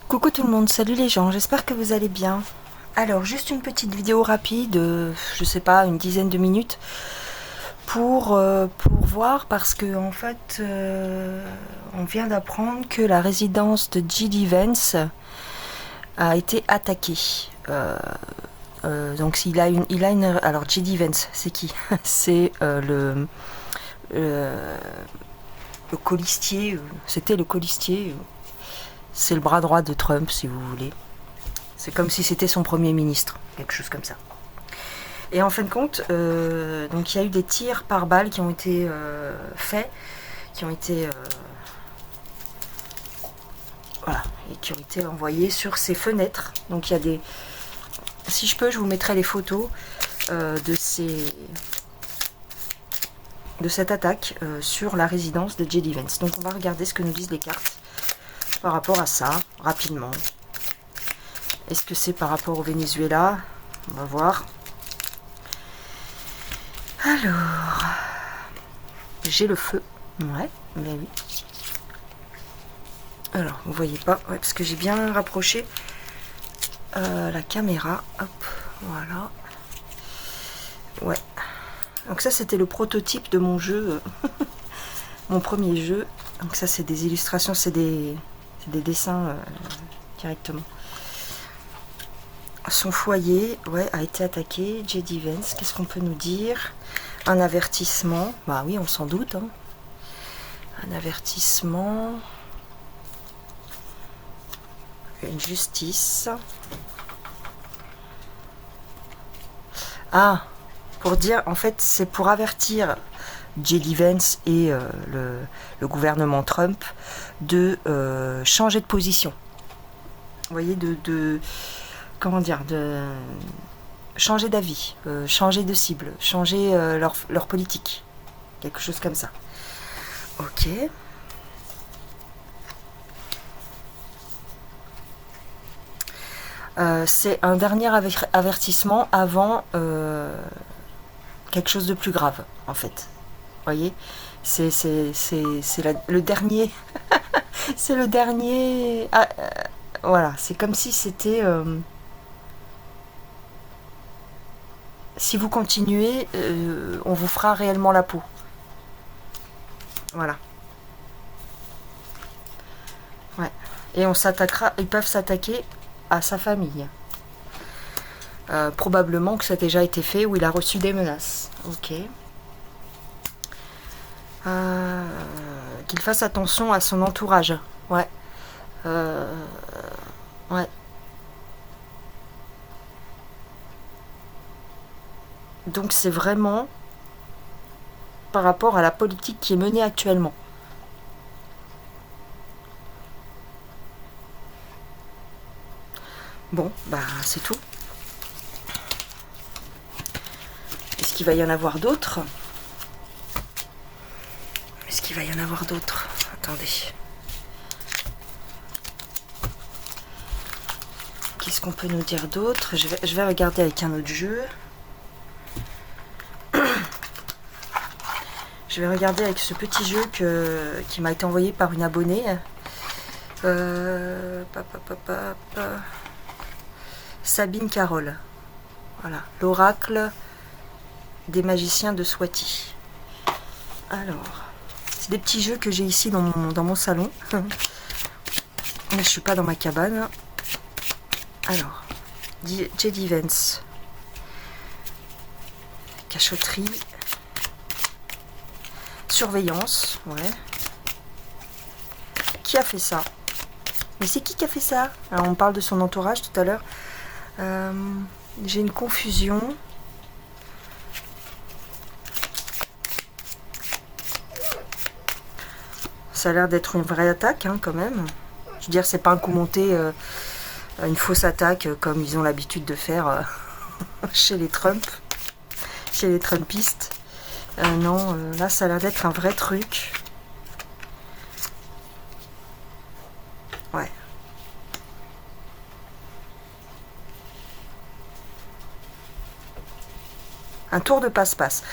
Coucou tout le monde, salut les gens, j'espère que vous allez bien. Alors, juste une petite vidéo rapide, je sais pas, une dizaine de minutes, pour voir, parce que en fait, on vient d'apprendre que la résidence de J.D. Vance a été attaquée. Donc alors J.D. Vance, c'est qui? C'est le colistier, c'était le colistier, c'est le bras droit de Trump, si vous voulez. C'est comme si c'était son premier ministre, quelque chose comme ça. Et en fin de compte, donc il y a eu des tirs par balles qui ont été faits, qui ont été voilà, et qui ont été envoyés sur ces fenêtres. Donc il y a des, si je peux, je vous mettrai les photos de cette attaque sur la résidence de J.D. Vance. Donc on va regarder ce que nous disent les cartes par rapport à ça, rapidement. Est-ce que c'est par rapport au Venezuela? On va voir. Alors, j'ai le feu. Ouais, mais oui. Alors, vous voyez pas, ouais, parce que j'ai bien rapproché la caméra. Hop, voilà. Ouais. Donc ça, c'était le prototype de mon jeu, mon premier jeu. Donc ça, c'est des illustrations, c'est des dessins directement. Son foyer, ouais, a été attaqué. J.D. Vance, qu'est-ce qu'on peut nous dire? Un avertissement, bah oui, on s'en doute. Hein. Un avertissement. Une justice. Ah, pour dire, en fait, c'est pour avertir J.D. Vance et le gouvernement Trump de changer de position. Vous voyez, comment dire, de changer d'avis, changer de cible, changer leur politique, quelque chose comme ça. Ok. C'est un dernier avertissement avant quelque chose de plus grave, en fait. Vous voyez, c'est le dernier, c'est le dernier. Voilà, c'est comme si c'était. Si vous continuez, on vous fera réellement la peau. Voilà. Ouais. Et on s'attaquera, ils peuvent s'attaquer à sa famille. Probablement que ça a déjà été fait ou il a reçu des menaces. Ok. Qu'il fasse attention à son entourage. Ouais. Ouais. Donc c'est vraiment par rapport à la politique qui est menée actuellement. Bon, bah c'est tout. Est-ce qu'il va y en avoir d'autres? Est-ce qu'il va y en avoir d'autres? Attendez. Qu'est-ce qu'on peut nous dire d'autre? Je vais regarder avec un autre jeu. Je vais regarder avec ce petit jeu qui m'a été envoyé par une abonnée. Sabine Carole. Voilà, l'oracle des magiciens de Swati. Alors, c'est des petits jeux que j'ai ici dans mon salon. Mais je suis pas dans ma cabane. Alors, J.D. Vance. Cachotterie. Surveillance, ouais. Qui a fait ça? Mais c'est qui a fait ça? Alors on parle de son entourage tout à l'heure. J'ai une confusion. Ça a l'air d'être une vraie attaque, hein, quand même. Je veux dire, c'est pas un coup monté, une fausse attaque comme ils ont l'habitude de faire chez les Trump, chez les Trumpistes. Non, là ça a l'air d'être un vrai truc. Ouais. Un tour de passe-passe.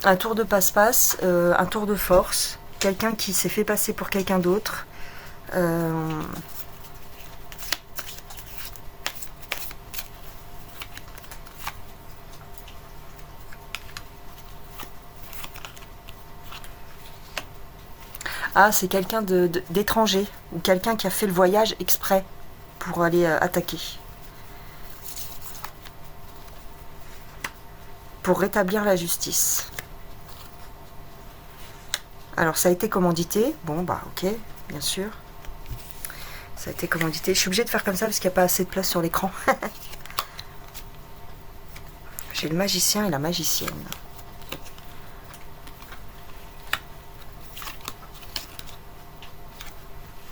Un tour de passe-passe, un tour de force. Quelqu'un qui s'est fait passer pour quelqu'un d'autre. Ah, c'est quelqu'un d'étranger, ou quelqu'un qui a fait le voyage exprès pour aller attaquer. Pour rétablir la justice. Alors, ça a été commandité. Bon, bah, ok, bien sûr. Ça a été commandité. Je suis obligée de faire comme ça parce qu'il n'y a pas assez de place sur l'écran. J'ai le magicien et la magicienne.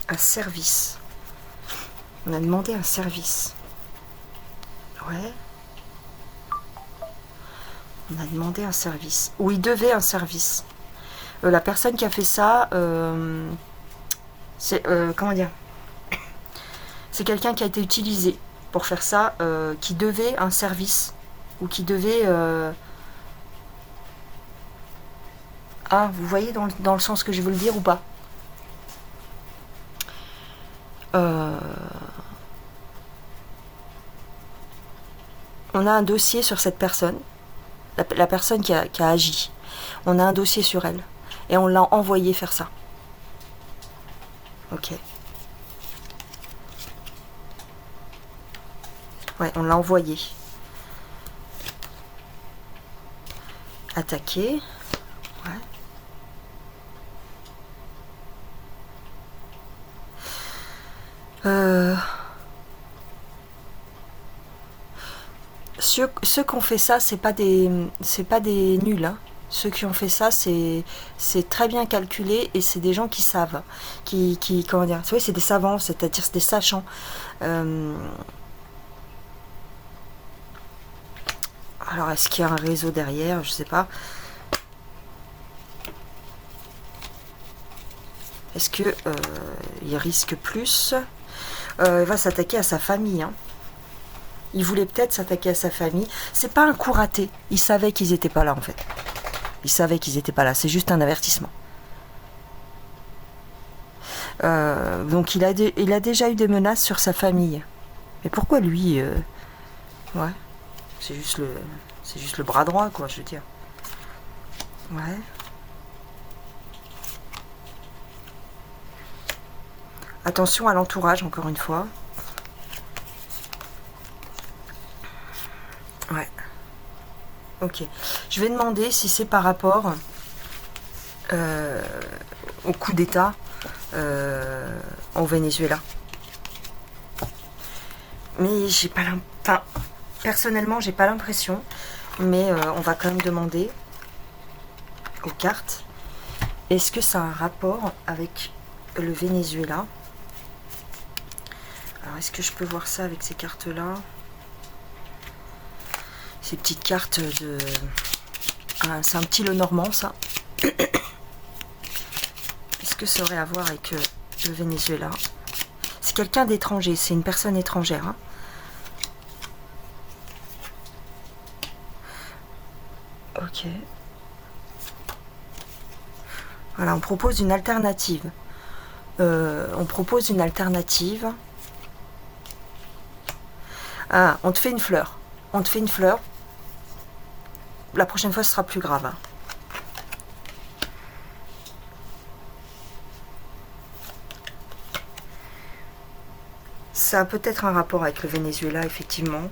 Un service. On a demandé un service. Ouais. On a demandé un service. Ou il devait un service. La personne qui a fait ça, c'est comment dire, c'est quelqu'un qui a été utilisé pour faire ça, qui devait un service ou qui devait. Ah, vous voyez dans le sens que je veux le dire ou pas? On a un dossier sur cette personne, la personne qui a agi. On a un dossier sur elle. Et on l'a envoyé faire ça. Ok. Ouais, on l'a envoyé. Attaquer. Ouais. Ceux qui ont fait ça, c'est pas des nuls, hein. Ceux qui ont fait ça, c'est très bien calculé et c'est des gens qui savent, comment dire, oui, c'est des savants, c'est-à-dire c'est des sachants. Alors, est-ce qu'il y a un réseau derrière? Je sais pas. Est-ce que il risque plus? Il va s'attaquer à sa famille, hein. Il voulait peut-être s'attaquer à sa famille. C'est pas un coup raté. Il savait qu'ils étaient pas là, en fait. Il savait qu'ils étaient pas là. C'est juste un avertissement. Donc il a déjà eu des menaces sur sa famille. Mais pourquoi lui Ouais. C'est juste le bras droit, quoi, je veux dire. Ouais. Attention à l'entourage, encore une fois. Ouais. Ok. Je vais demander si c'est par rapport au coup d'État au Venezuela. Mais j'ai pas l'impression. Enfin, personnellement, j'ai pas l'impression. Mais on va quand même demander aux cartes. Est-ce que ça a un rapport avec le Venezuela? Alors, est-ce que je peux voir ça avec ces cartes-là? Ces petites cartes de... Ah, c'est un petit Lenormand, ça. Est-ce que ça aurait à voir avec le Venezuela? C'est quelqu'un d'étranger, c'est une personne étrangère. Hein. Ok. Voilà, on propose une alternative. On propose une alternative. Ah, on te fait une fleur. On te fait une fleur. La prochaine fois, ce sera plus grave. Hein. Ça a peut-être un rapport avec le Venezuela, effectivement.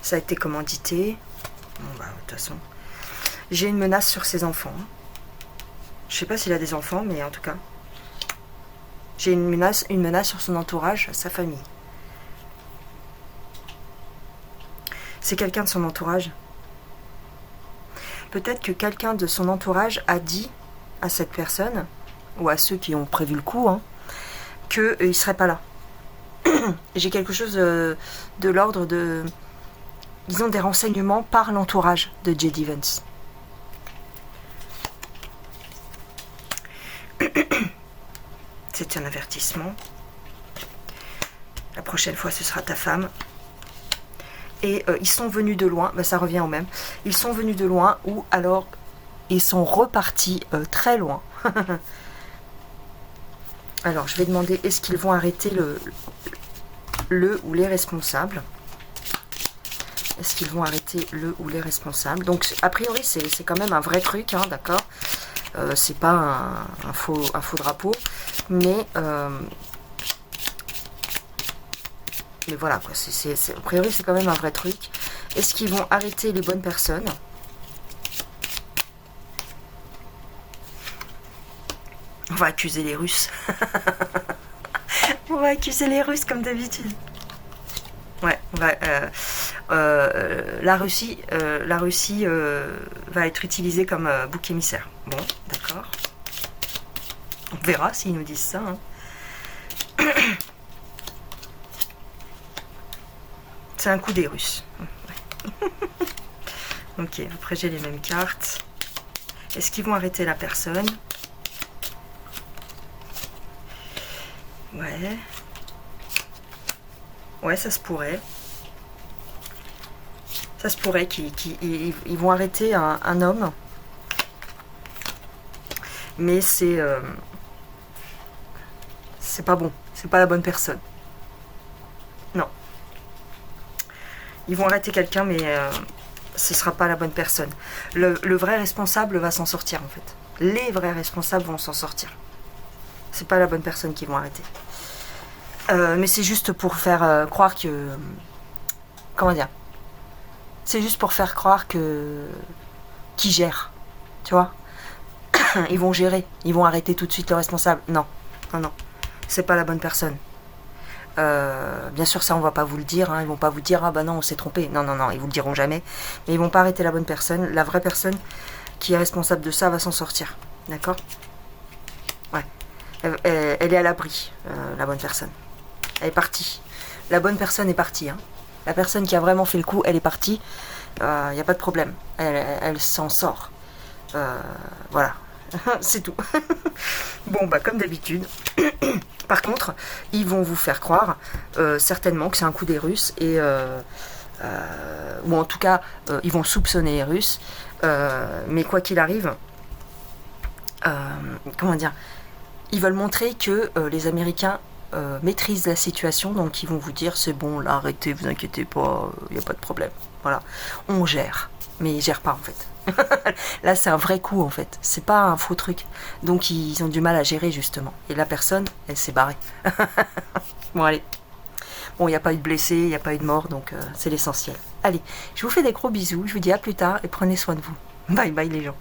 Ça a été commandité. Bon, bah, de toute façon. J'ai une menace sur ses enfants. Je sais pas s'il a des enfants, mais en tout cas. J'ai une menace sur son entourage, sa famille. C'est quelqu'un de son entourage. Peut-être que quelqu'un de son entourage a dit à cette personne, ou à ceux qui ont prévu le coup, hein, qu'il ne serait pas là. J'ai quelque chose de l'ordre de... Disons des renseignements par l'entourage de J.D. Vance. C'est un avertissement. La prochaine fois, ce sera ta femme. Et ils sont venus de loin, ben, ça revient au même. Ils sont venus de loin ou alors ils sont repartis très loin. Alors, je vais demander, est-ce qu'ils vont arrêter le ou les responsables? Est-ce qu'ils vont arrêter le ou les responsables? Donc, a priori, c'est quand même un vrai truc, hein, d'accord. C'est pas un faux drapeau, mais voilà, quoi. A priori, c'est quand même un vrai truc. Est-ce qu'ils vont arrêter les bonnes personnes? On va accuser les Russes. On va accuser les Russes comme d'habitude. Ouais, on va, la Russie va être utilisée comme bouc émissaire. Bon, d'accord. On verra s'ils nous disent ça. Hein. C'est un coup des Russes. Ouais. Ok, après j'ai les mêmes cartes. Est-ce qu'ils vont arrêter la personne? Ouais. Ouais, ça se pourrait. Ça se pourrait qu'ils vont arrêter un homme. Mais c'est pas bon. C'est pas la bonne personne. Non. Ils vont arrêter quelqu'un, mais ce sera pas la bonne personne. Le vrai responsable va s'en sortir, en fait. Les vrais responsables vont s'en sortir. C'est pas la bonne personne qu'ils vont arrêter. Mais c'est juste pour faire croire que... Comment dire? C'est juste pour faire croire que... Qu'ils gèrent. Tu vois? Ils vont gérer. Ils vont arrêter tout de suite le responsable. Non. Non, non. C'est pas la bonne personne. Bien sûr, ça, on va pas vous le dire. Hein. Ils vont pas vous dire, ah bah non, on s'est trompé. Non, non, non. Ils vous le diront jamais. Mais ils vont pas arrêter la bonne personne. La vraie personne qui est responsable de ça va s'en sortir. D'accord? Ouais. Elle est à l'abri, la bonne personne. Elle est partie. La bonne personne est partie. Hein. La personne qui a vraiment fait le coup, elle est partie. Il n'y a pas de problème. Elle s'en sort. Voilà. C'est tout. Bon, bah comme d'habitude. Par contre, ils vont vous faire croire certainement que c'est un coup des Russes. Ou en tout cas, ils vont soupçonner les Russes. Mais quoi qu'il arrive, comment dire, ils veulent montrer que les Américains maîtrisent la situation, donc ils vont vous dire c'est bon, là arrêtez, vous inquiétez pas, il n'y a pas de problème. Voilà, on gère, mais ils gèrent pas en fait. Là c'est un vrai coup en fait, c'est pas un faux truc. Donc ils ont du mal à gérer justement. Et la personne, elle s'est barrée. Bon allez. Bon, il n'y a pas eu de blessés, il n'y a pas eu de mort, donc c'est l'essentiel. Allez, je vous fais des gros bisous, je vous dis à plus tard et prenez soin de vous. Bye bye les gens.